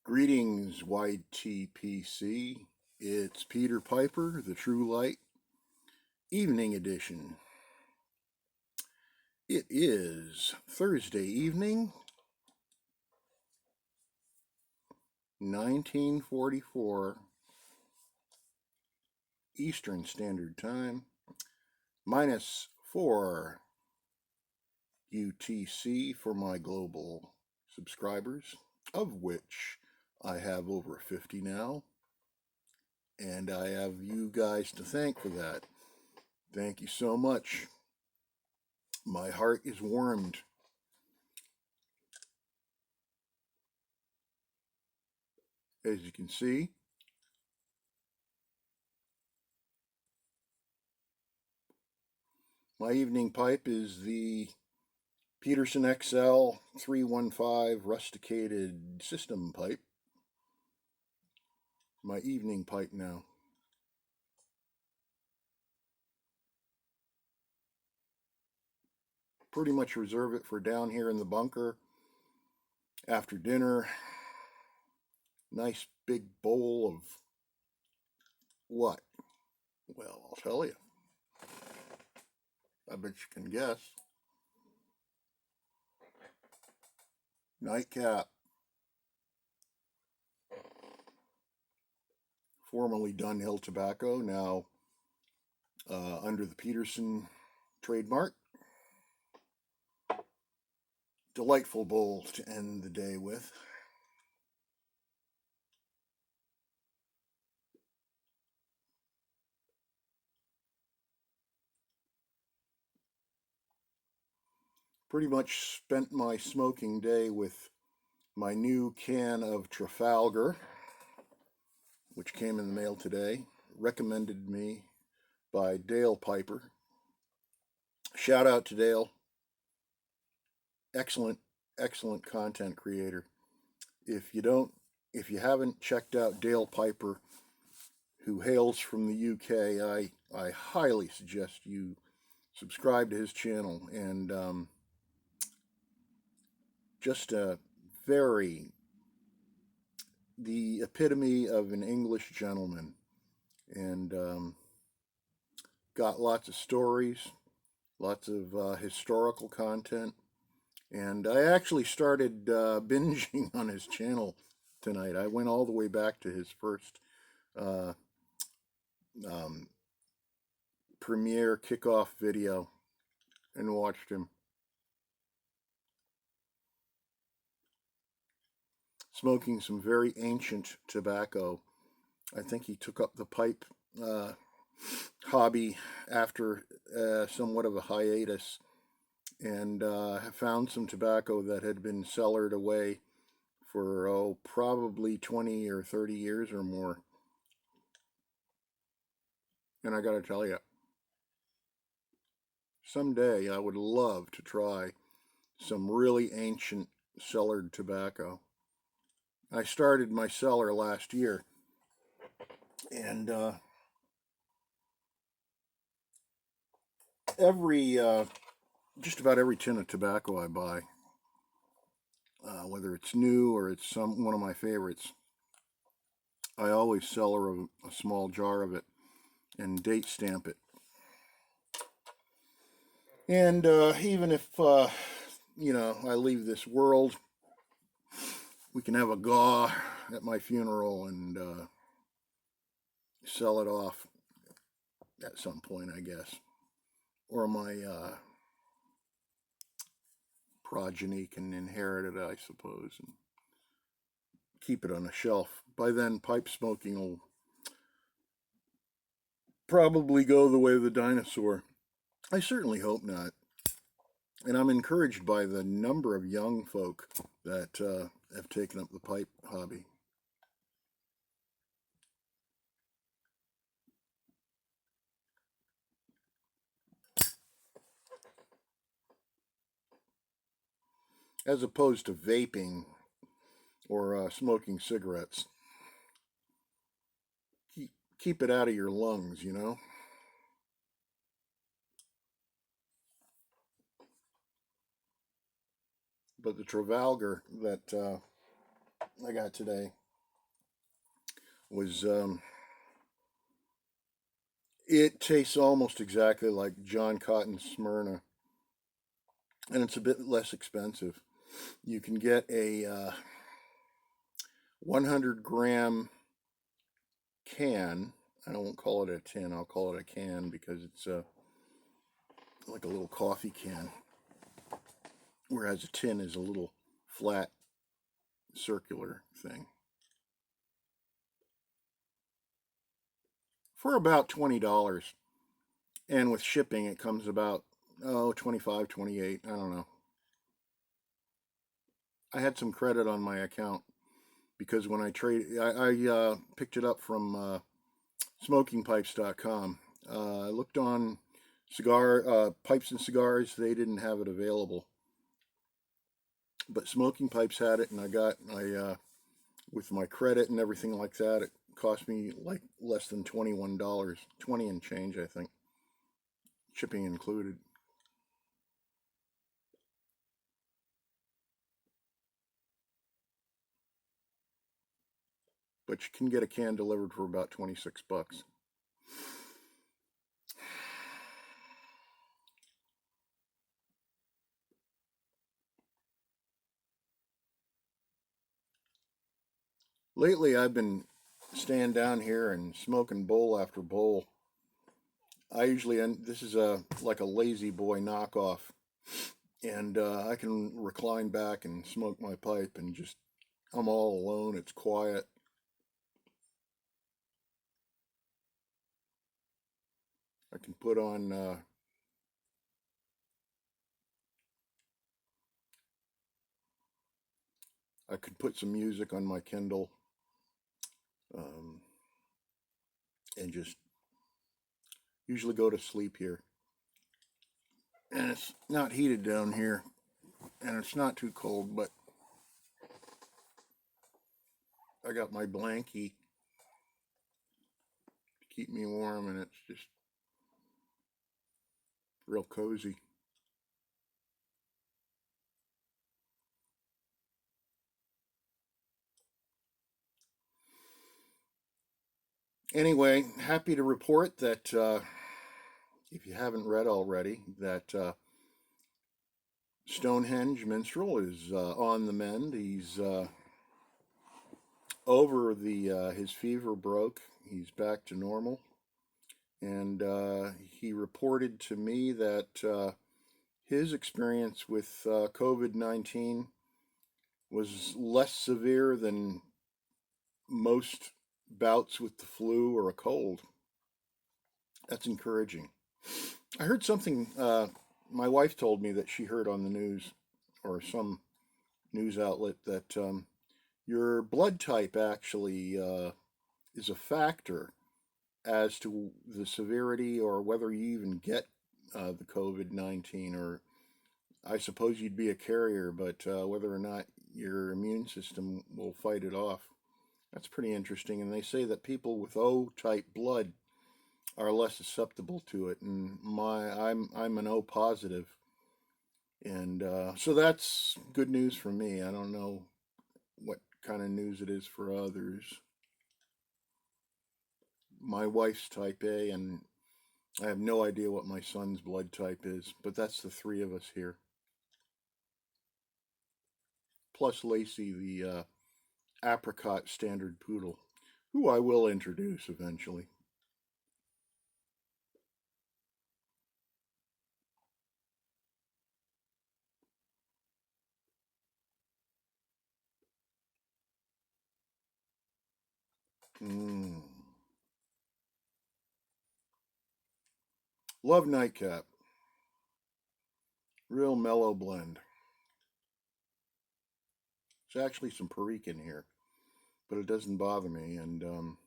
Greetings, YTPC. It's Peter Piper, the True Light, Evening Edition. It is Thursday evening, 1944 Eastern Standard Time, -4 UTC for my global subscribers, of which I have over 50 now, and I have you guys to thank for that. Thank you so much. My heart is warmed. As you can see, my evening pipe is the Peterson XL 315 rusticated system pipe. My evening pipe now. Pretty much reserve it for down here in the bunker after dinner. Nice big bowl of what? Well, I'll tell you. I bet you can guess. Nightcap. Formerly Dunhill Tobacco, now under the Peterson trademark. Delightful bowl to end the day with. Pretty much spent my smoking day with my new can of Trafalgar, which came in the mail today, recommended me by Dale Piper. Shout out to Dale. Excellent content creator. If you haven't checked out Dale Piper, who hails from the UK, I highly suggest you subscribe to his channel. And just the epitome of an English gentleman, and got lots of stories, lots of historical content. And I actually started binging on his channel tonight. I went all the way back to his first premiere kickoff video and watched him. Smoking some very ancient tobacco. I think he took up the pipe hobby after somewhat of a hiatus, and found some tobacco that had been cellared away for probably 20 or 30 years or more. And I gotta tell you, someday I would love to try some really ancient cellared tobacco. I started my cellar last year, and just about every tin of tobacco I buy, whether it's new or it's one of my favorites, I always cellar a small jar of it and date stamp it. And even if I leave this world, we can have a gaw at my funeral and sell it off at some point, I guess. Or my progeny can inherit it, I suppose, and keep it on a shelf. By then, pipe smoking will probably go the way of the dinosaur. I certainly hope not. And I'm encouraged by the number of young folk that have taken up the pipe hobby. As opposed to vaping or smoking cigarettes. Keep it out of your lungs, you know? But the Trafalgar that I got today was it tastes almost exactly like John Cotton Smyrna, and it's a bit less expensive. You can get a 100-gram can. I won't call it a tin. I'll call it a can because it's like a little coffee can, whereas a tin is a little flat circular thing. For about $20. And with shipping, it comes about, 25, 28. I don't know. I had some credit on my account because when I picked it up from smokingpipes.com. I looked on cigar pipes and cigars. They didn't have it available, but Smoking Pipes had it, and I with my credit and everything like that, it cost me like less than $21, 20 and change, I think, shipping included. But you can get a can delivered for about $26. Lately, I've been staying down here and smoking bowl after bowl. I usually end. This is a like a lazy boy knockoff, and I can recline back and smoke my pipe and just I'm all alone. It's quiet. I can put on. I could put some music on my Kindle, um, and just usually go to sleep here. And it's not heated down here, and it's not too cold, but I got my blankie to keep me warm, and it's just real cozy. Anyway, happy to report that if you haven't read already, that Stonehenge Minstrel is on the mend. He's over the his fever broke. He's back to normal, and he reported to me that his experience with COVID-19 was less severe than most bouts with the flu or a cold. That's encouraging. I heard something. My wife told me that she heard on the news or some news outlet that your blood type actually is a factor as to the severity or whether you even get the COVID-19, or I suppose you'd be a carrier, but whether or not your immune system will fight it off. That's pretty interesting. And they say that people with O type blood are less susceptible to it. And I'm an O positive, and so that's good news for me. I don't know what kind of news it is for others. My wife's type A, and I have no idea what my son's blood type is, but that's the three of us here. Plus Lacey, the apricot standard poodle, who I will introduce eventually. Mm. Love Nightcap. Real mellow blend. There's actually some perique in here, but it doesn't bother me. And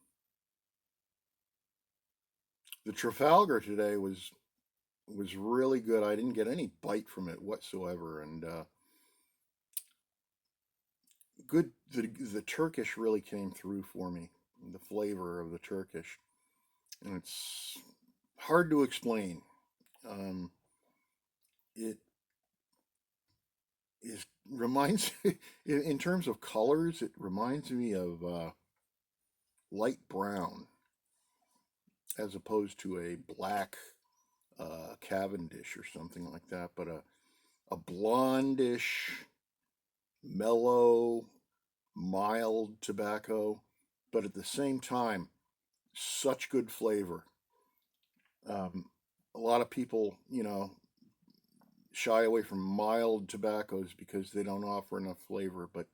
the Trafalgar today was really good. I didn't get any bite from it whatsoever, and good. The Turkish really came through for me. The flavor of the Turkish, and it's hard to explain. Um, it is reminds in terms of colors. It reminds me of light brown as opposed to a black Cavendish or something like that, but a blondish, mellow, mild tobacco, but at the same time, such good flavor. A lot of people, shy away from mild tobaccos because they don't offer enough flavor, but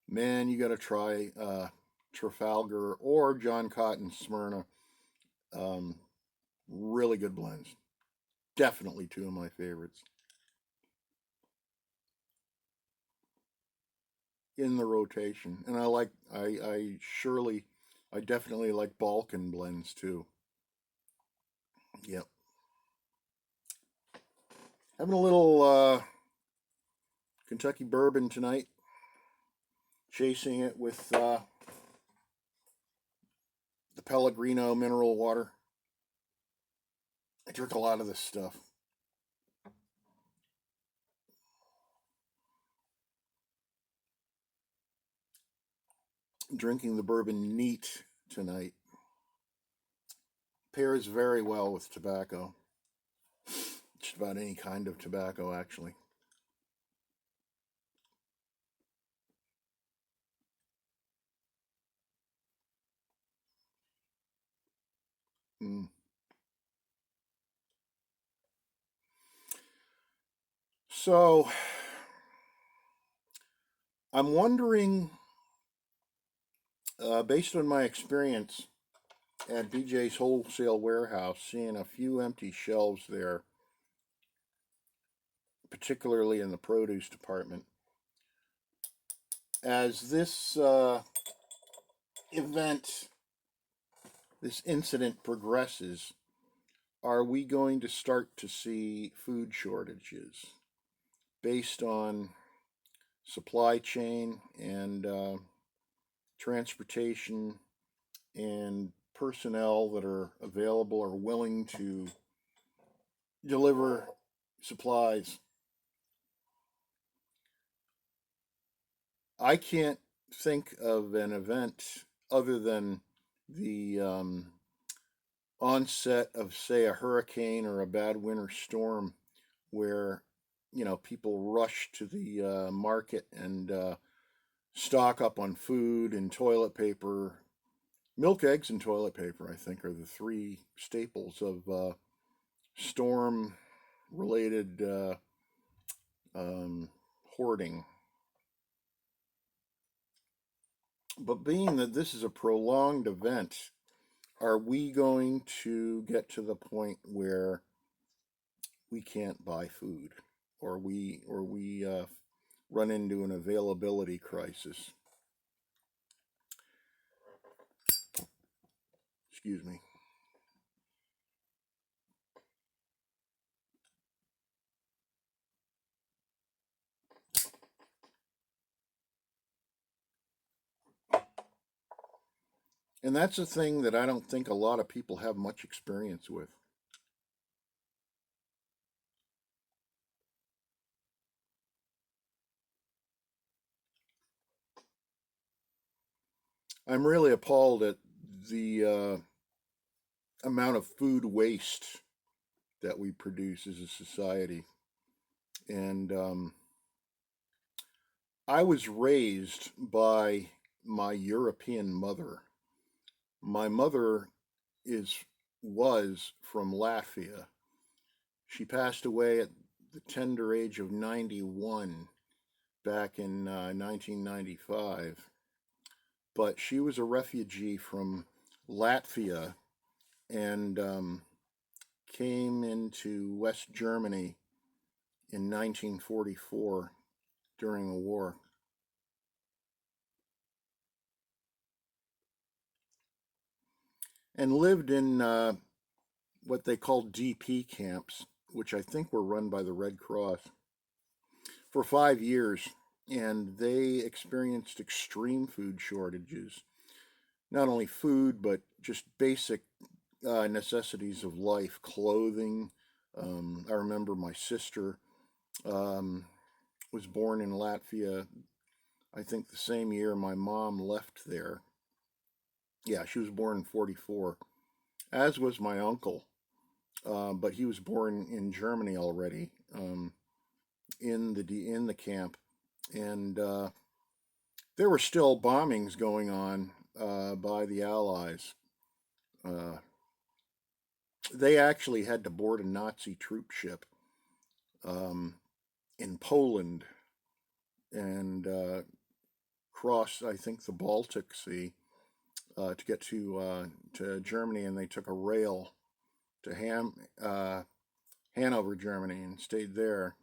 man, you got to try Trafalgar or John Cotton Smyrna. Um, really good blends. Definitely two of my favorites. In the rotation, and I definitely like Balkan blends too. Yep. Having a little Kentucky bourbon tonight, chasing it with the Pellegrino mineral water. I drink a lot of this stuff. Drinking the bourbon neat tonight. Pairs very well with tobacco. Just about any kind of tobacco, actually. Mm. So, I'm wondering, based on my experience at BJ's Wholesale Warehouse, seeing a few empty shelves there, particularly in the produce department, as this event, this incident progresses, are we going to start to see food shortages based on supply chain and transportation and personnel that are available or willing to deliver supplies? I can't think of an event other than the onset of, say, a hurricane or a bad winter storm where, people rush to the market and stock up on food and toilet paper. Milk, eggs, and toilet paper, I think, are the three staples of storm related hoarding. But being that this is a prolonged event, are we going to get to the point where we can't buy food, or we run into an availability crisis? Excuse me. And that's a thing that I don't think a lot of people have much experience with. I'm really appalled at the amount of food waste that we produce as a society. And I was raised by my European mother. My mother is was from Latvia. She passed away at the tender age of 91 back in 1995. But she was a refugee from Latvia and came into West Germany in 1944 during the war. And lived in what they called DP camps, which I think were run by the Red Cross, for 5 years. And they experienced extreme food shortages. Not only food, but just basic necessities of life, clothing. I remember my sister um, was born in Latvia, I think the same year my mom left there. Yeah, she was born in 44, as was my uncle. But he was born in Germany already, in the camp, and there were still bombings going on by the Allies. Uh, they actually had to board a Nazi troop ship um, in Poland and cross, I think, the Baltic Sea to get to Germany, and they took a rail to Hanover, Germany, and stayed there.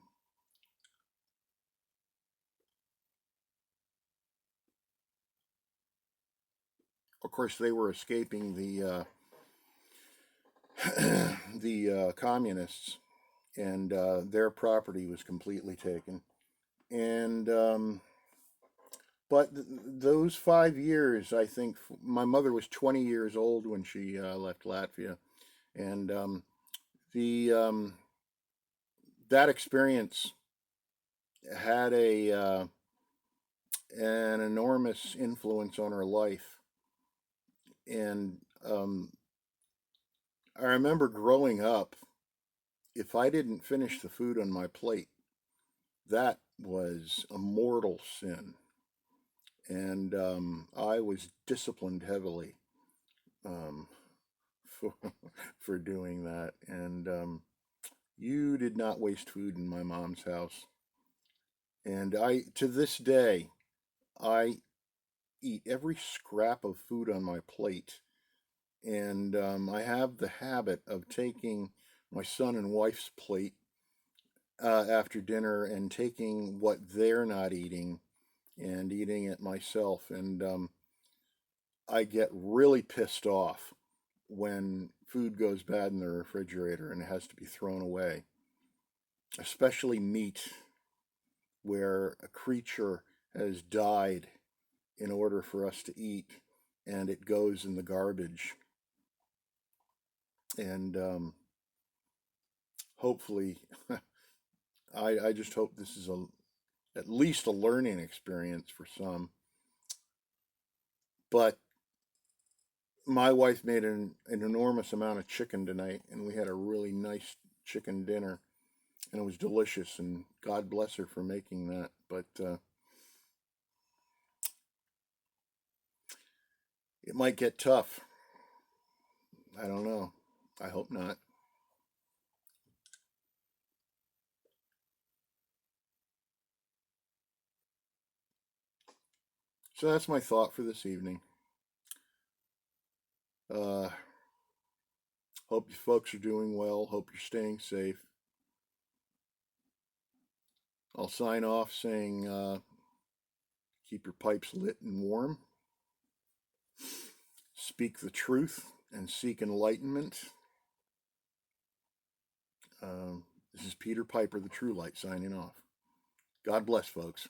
Of course, they were escaping the communists, and their property was completely taken. And but those 5 years, I think, my mother was 20 years old when she left Latvia, and the that experience had an enormous influence on her life. And I remember growing up, if I didn't finish the food on my plate, that was a mortal sin. And I was disciplined heavily um, for, for doing that. And you did not waste food in my mom's house. And to this day, I eat every scrap of food on my plate. And I have the habit of taking my son and wife's plate after dinner and taking what they're not eating and eating it myself. And I get really pissed off when food goes bad in the refrigerator and it has to be thrown away, especially meat where a creature has died in order for us to eat and it goes in the garbage. And hopefully, I just hope this is at least a learning experience for some. But my wife made an enormous amount of chicken tonight, and we had a really nice chicken dinner, and it was delicious. And God bless her for making that. But it might get tough. I don't know. I hope not. So that's my thought for this evening. Uh, hope you folks are doing well. Hope you're staying safe. I'll sign off saying keep your pipes lit and warm. Speak the truth and seek enlightenment. This is Peter Piper, the True Light, signing off. God bless, folks.